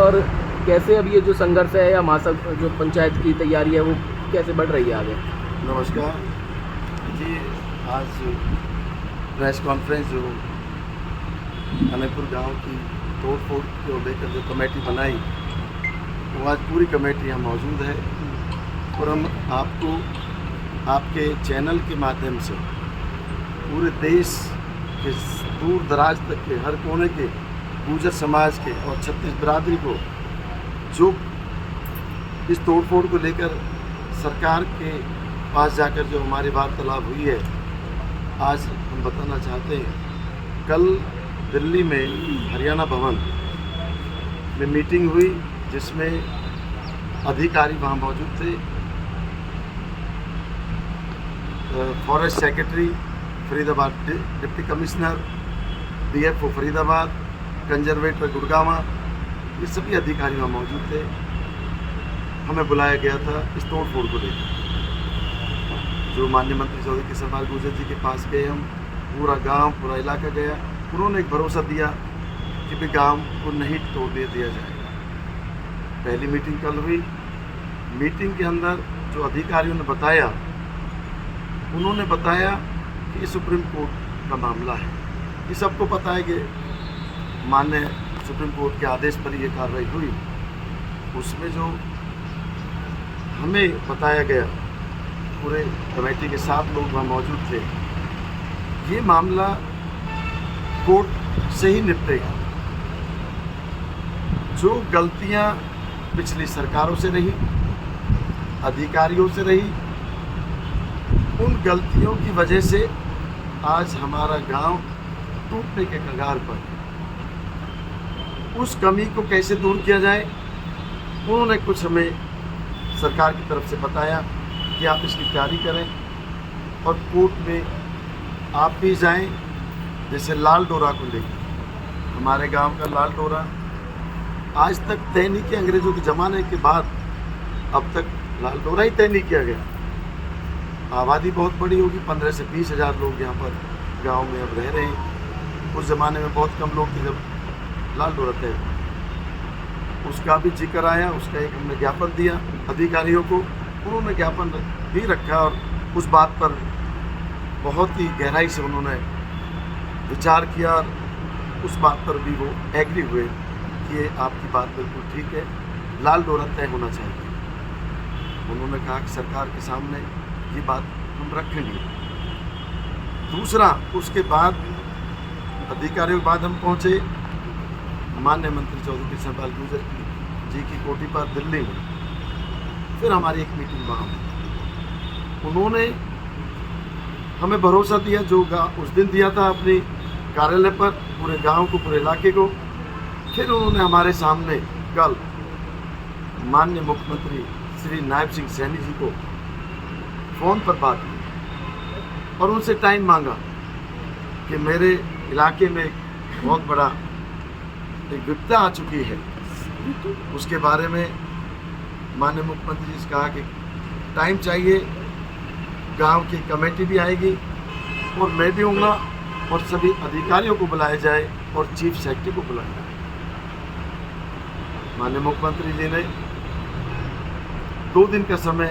और कैसे अब ये जो संघर्ष है या महासभा जो पंचायत की तैयारी है वो कैसे बढ़ रही है आगे? नमस्कार जी। आज प्रेस कॉन्फ्रेंस जो अनैपुर गांव की तोड़ फोड़ को लेकर जो कमेटी बनाई, वो आज पूरी कमेटी यहाँ मौजूद है और हम आपको आपके चैनल के माध्यम से पूरे देश के दूर दराज तक के हर कोने के गुर्जर समाज के और छत्तीस बिरादरी को जो इस तोड़फोड़ को लेकर सरकार के पास जाकर जो हमारी वार्तालाप हुई है, आज हम बताना चाहते हैं। कल दिल्ली में हरियाणा भवन में मीटिंग हुई जिसमें अधिकारी वहाँ मौजूद थे। Forest secretary Faridabad, deputy commissioner DFO Faridabad, conservator Gurgaon, ये सभी अधिकारी वहाँ मौजूद थे। हमें बुलाया गया था इस तोड़फोड़ को लेकर। जो माननीय मंत्री चौधरी कृष्णपाल गुर्जर जी के पास गए हम, पूरा गांव पूरा इलाका गया। उन्होंने एक भरोसा दिया कि भी गांव को नहीं तोड़ने दिया जाएगा। पहली मीटिंग कल हुई। मीटिंग के अंदर जो अधिकारियों ने बताया, उन्होंने बताया कि ये सुप्रीम कोर्ट का मामला है। ये सबको पता है कि माननीय सुप्रीम कोर्ट के आदेश पर ये कार्रवाई हुई। उसमें जो हमें बताया गया, पूरे कमेटी के 7 लोग वहाँ मौजूद थे, ये मामला कोर्ट से ही निपटेगा। जो गलतियाँ पिछली सरकारों से रही, अधिकारियों से रही, उन गलतियों की वजह से आज हमारा गांव टूटने के कगार पर। उस कमी को कैसे दूर किया जाए, उन्होंने कुछ हमें सरकार की तरफ से बताया कि आप इसकी तैयारी करें और कोर्ट में आप भी जाएं। जैसे लाल डोरा को लेकर, हमारे गांव का लाल डोरा आज तक तय नहीं किया। अंग्रेज़ों के ज़माने के बाद अब तक लाल डोरा ही तय नहीं किया गया। आबादी बहुत बड़ी होगी, 15 से 20 हज़ार लोग यहाँ पर गांव में अब रह रहे हैं। उस ज़माने में बहुत कम लोग थे जब लाल डोरा तय। उसका भी जिक्र आया, उसका एक हमने ज्ञापन दिया अधिकारियों को। उन्होंने ज्ञापन भी रखा और उस बात पर बहुत ही गहराई से उन्होंने विचार किया और उस बात पर भी वो एग्री हुए कि ये आपकी बात बिल्कुल ठीक है, लाल डोरा तय होना चाहिए। उन्होंने कहा कि सरकार के सामने ये बात हम रखेंगे। दूसरा, उसके बाद अधिकारियों के बाद हम पहुँचे माननीय मंत्री चौधरी कृष्णपाल गुर्जर जी की कोठी पर दिल्ली में। फिर हमारी एक मीटिंग वहाँ हुई। उन्होंने हमें भरोसा दिया जो उस दिन दिया था अपने कार्यालय पर, पूरे गांव को, पूरे इलाके को। फिर उन्होंने हमारे सामने कल माननीय मुख्यमंत्री श्री नायब सिंह सैनी जी को फ़ोन पर बात की और उनसे टाइम मांगा कि मेरे इलाके में बहुत बड़ा एक विपदा आ चुकी है। उसके बारे में माननीय मुख्यमंत्री जी से कहा कि टाइम चाहिए, गांव की कमेटी भी आएगी और मैं भी हूँगा और सभी अधिकारियों को बुलाया जाए और चीफ सेक्रेटरी को बुलाया जाए। माननीय मुख्यमंत्री जी ने 2 दिन का समय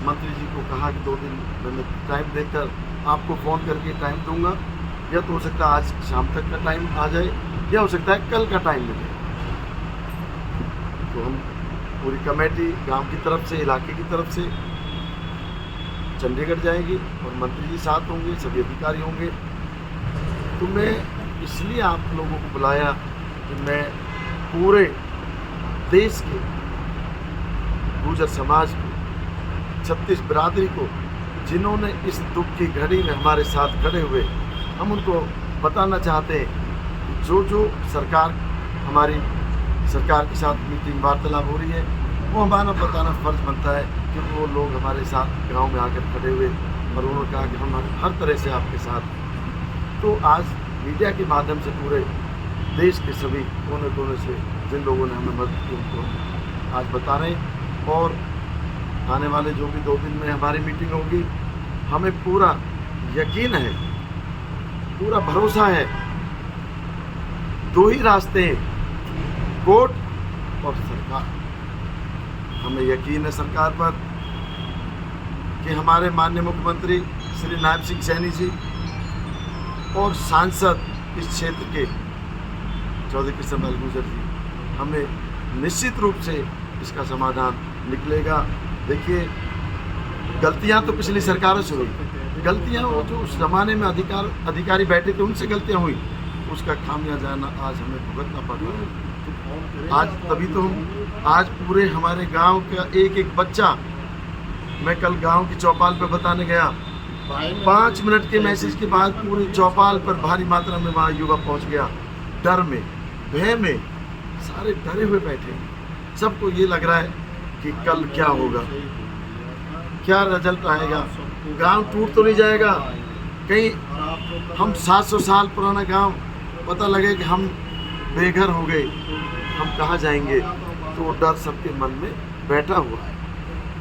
मंत्री जी को कहा कि 2 दिन मैं टाइम देकर आपको फ़ोन करके टाइम दूंगा, या तो हो सकता है आज शाम तक का टाइम आ जाए या हो सकता है कल का टाइम मिले। तो हम पूरी कमेटी गांव की तरफ से, इलाके की तरफ से चंडीगढ़ जाएगी और मंत्री जी साथ होंगे, सभी अधिकारी होंगे। तो मैं इसलिए आप लोगों को बुलाया कि मैं पूरे देश के गुर्जर समाज को, छत्तीस बिरादरी को, जिन्होंने इस दुख की घड़ी में हमारे साथ खड़े हुए, हम उनको बताना चाहते हैं कि जो सरकार, हमारी सरकार के साथ मीटिंग वार्तालाप हो रही है, वो हमारा बताना फ़र्ज़ बनता है कि वो लोग हमारे साथ गांव में आकर खड़े हुए और उन्होंने कहा कि हम हर तरह से आपके साथ। तो आज मीडिया के माध्यम से पूरे देश के सभी कोने कोने से जिन लोगों ने हमें मदद की उनको आज बता रहे हैं। और आने वाले जो भी 2 दिन में हमारी मीटिंग होगी, हमें पूरा यकीन है, पूरा भरोसा है। 2 ही रास्ते हैं, कोर्ट और सरकार, हमें यकीन है सरकार पर कि हमारे माननीय मुख्यमंत्री श्री नायब सिंह सैनी जी और सांसद इस क्षेत्र के चौधरी कृष्णपाल गुर्जर जी, हमें निश्चित रूप से इसका समाधान निकलेगा। देखिए, गलतियां तो पिछली सरकारों से हुई, गलतियां वो जो उस जमाने में अधिकारी बैठे थे उनसे गलतियां हुई, उसका खामियाजाना आज हमें भुगतना पड़ रहा है। आज तभी तो हम आज पूरे हमारे गांव का एक एक बच्चा, मैं कल गांव की चौपाल पर बताने गया, 5 मिनट के मैसेज के बाद पूरी चौपाल पर भारी मात्रा में वहाँ युवा पहुँच गया। डर में, भय में, सारे डरे हुए बैठे हैं। सबको ये लग रहा है कि कल क्या होगा, क्या रिजल्ट आएगा, गांव टूट तो नहीं जाएगा, कहीं हम 700 साल पुराना गांव पता लगे कि हम बेघर हो गए, हम कहाँ जाएंगे, तो डर सबके मन में बैठा हुआ है।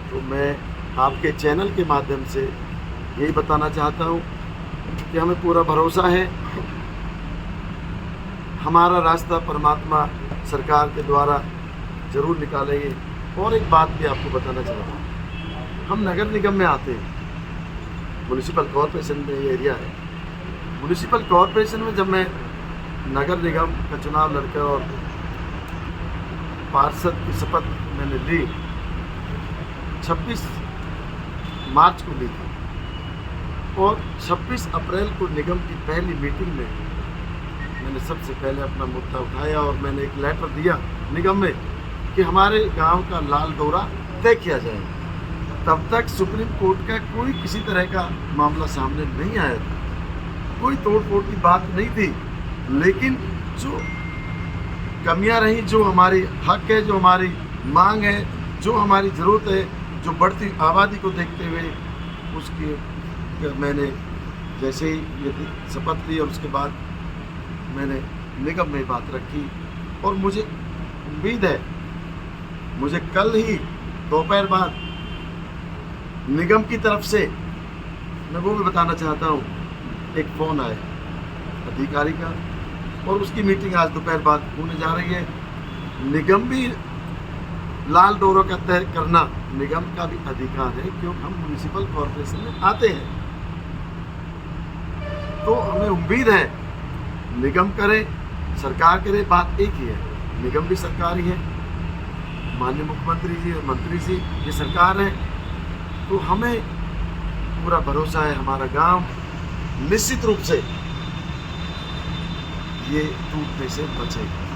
तो मैं आपके चैनल के माध्यम से यही बताना चाहता हूँ कि हमें पूरा भरोसा है, हमारा रास्ता परमात्मा सरकार के द्वारा जरूर निकालेंगे। और एक बात भी आपको बताना चाहता हूँ, हम नगर निगम में आते हैं, म्यूनिसिपल कॉरपोरेशन में ये एरिया है। म्यूनिसिपल कॉरपोरेशन में जब मैं नगर निगम का चुनाव लड़कर और पार्षद की शपथ मैंने ली, 26 मार्च को ली थी, और 26 अप्रैल को निगम की पहली मीटिंग में मैंने सबसे पहले अपना मुद्दा उठाया और मैंने एक लेटर दिया निगम में कि हमारे गांव का लाल डोरा तय किया जाए। तब तक सुप्रीम कोर्ट का कोई किसी तरह का मामला सामने नहीं आया था, कोई तोड़ फोड़ की बात नहीं थी, लेकिन जो कमियां रही, जो हमारी हक है, जो हमारी मांग है, जो हमारी ज़रूरत है, जो बढ़ती आबादी को देखते हुए उसकी मैंने जैसे ही ये शपथ ली और उसके बाद मैंने निगम में बात रखी। और मुझे उम्मीद है, मुझे कल ही दोपहर बाद निगम की तरफ से, मैं वो भी बताना चाहता हूँ, एक फ़ोन आया अधिकारी का, और उसकी मीटिंग आज दोपहर बाद होने जा रही है। निगम भी लाल डोरों का तय करना निगम का भी अधिकार है, क्योंकि हम म्यूनिसिपल कॉरपोरेशन में आते हैं। तो हमें उम्मीद है निगम करे, सरकार करे, बात एक ही है, निगम भी सरकार ही है, माननीय मुख्यमंत्री जी और मंत्री जी ये सरकार है। तो हमें पूरा भरोसा है हमारा गांव निश्चित रूप से ये टूटने से बचेगा।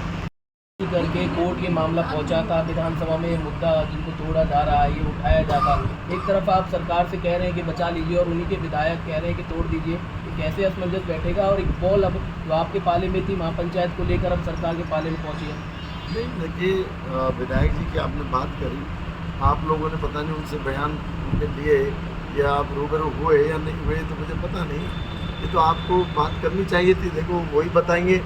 करके कोर्ट ये मामला पहुंचा था, विधानसभा में ये मुद्दा जिनको तोड़ा जा रहा है ये उठाया जाता। एक तरफ आप सरकार से कह रहे हैं कि बचा लीजिए और उन्हीं के विधायक कह रहे हैं कि तोड़ दीजिए, ये कैसे असमंजस बैठेगा? और एक बॉल अब जो आपके पाले में थी महापंचायत को लेकर अब सरकार के पाले में पहुंची है। नहीं, देखिए विधायक जी की आपने बात करी, आप लोगों ने पता नहीं उनसे बयान उनके लिए या आप रूबरू हुए या नहीं हुए तो मुझे पता नहीं, ये तो आपको बात करनी चाहिए थी। देखो वही बताएंगे,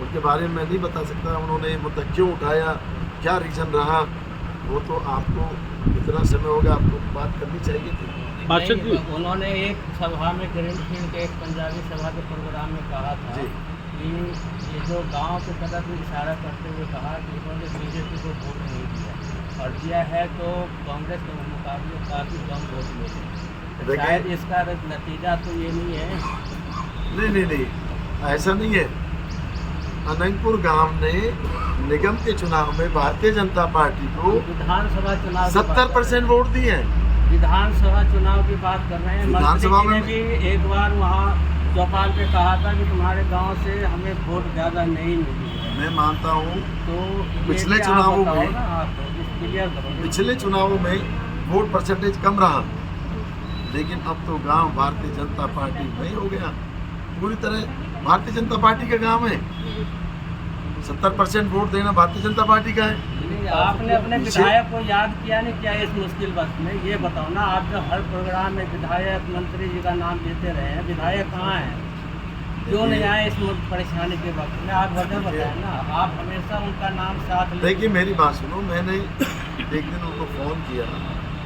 उनके बारे में मैं नहीं बता सकता उन्होंने मुद्दा क्यों उठाया, क्या रीज़न रहा, वो तो आपको इतना समय होगा, आपको बात करनी चाहिए थी। पार्षद जी, उन्होंने एक सभा में ग्रीनफील्ड के एक पंजाबी सभा के प्रोग्राम में कहा था कि ये जो गांव के तरफ इशारा करते हुए कहा कि इन्होंने बीजेपी को वोट नहीं दिया और दिया है तो कांग्रेस के मुकाबले काफ़ी कम वोट मिले। शायद इसका नतीजा तो ये नहीं है। नहीं, ऐसा नहीं है। अनंगपुर गांव ने निगम के चुनाव में भारतीय जनता पार्टी को विधानसभा चुनाव 70% वोट दिए हैं। विधानसभा चुनाव की बात कर रहे हैं। विधानसभा में भी एक बार वहाँ चौपाल पे कहा था कि तुम्हारे गांव से हमें वोट ज़्यादा नहीं मिली है। मैं मानता हूँ तो पिछले चुनावों में वोट परसेंटेज कम रहा, लेकिन अब तो गांव भारतीय जनता पार्टी नहीं हो गया, पूरी तरह भारतीय जनता पार्टी का गांव है। 70% वोट देना भारतीय जनता पार्टी का है। आपने अपने विधायक को याद किया नहीं क्या इस मुश्किल वक्त में? ये बताओ ना, आप जो हर प्रोग्राम में विधायक मंत्री जी का नाम लेते रहे हैं, विधायक कहाँ हैं? क्यों नहीं आए इस परेशानी के वक्त में? आप वजह बताएं ना, आप हमेशा उनका नाम साथ। देखिए मेरी बात सुनो, मैंने एक दिन उनको फ़ोन किया,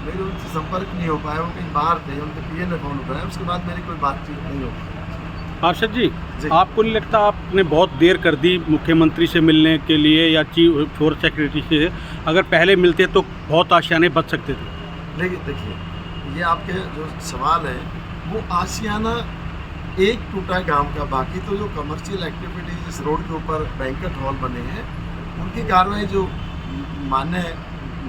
मेरे उनसे संपर्क नहीं हो पाया, वो कहीं बाहर थे, उनके पीए ने फ़ोन उठाया, उसके बाद मेरी कोई बातचीत नहीं हो पाई। पार्षद जी, जी। आपको नहीं लगता आपने बहुत देर कर दी मुख्यमंत्री से मिलने के लिए या चीफ फोर्स सेक्रेटरी से? अगर पहले मिलते तो बहुत आशियाने बच सकते थे। लेकिन देखिए, ये आपके जो सवाल है वो आशियाना एक टूटा गांव का, बाकी तो जो कमर्शियल एक्टिविटीज इस रोड के ऊपर बैंकेट हॉल बने हैं उनकी कार्रवाई जो मान्य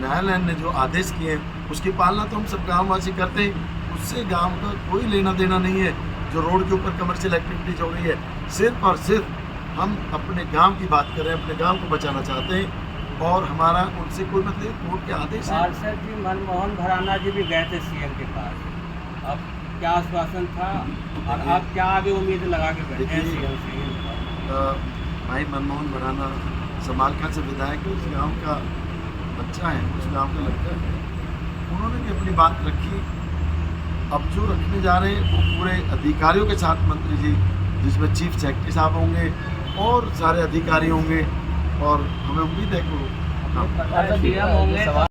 न्यायालय ने जो आदेश किए हैं उसकी पालना तो हम सब गाँववासी करते हैं, उससे गांव का कोई लेना देना नहीं है। जो रोड के ऊपर कमर्शियल एक्टिविटीज हो रही है सिर्फ और सिर्फ हम अपने गांव की बात करें, अपने गांव को बचाना चाहते हैं और हमारा उनसे कोई मतलब कोर्ट के आदेश है। पार्षद जी मनमोहन भराना जी भी गए थे सीएम के पास, अब क्या आश्वासन था और अब क्या आगे उम्मीद लगा के बैठे हैं देखिए, सीएम से? भाई मनमोहन भराना समालखा से विधायक उस गांव का बच्चा है, उस गांव का लड़का है, उन्होंने भी अपनी बात रखी। अब जो रखने जा रहे हैं वो पूरे अधिकारियों के साथ मंत्री जी, जिसमें चीफ सेक्रेटरी साहब होंगे और सारे अधिकारी होंगे और हमें उम्मीद है कि वो सीएम होंगे।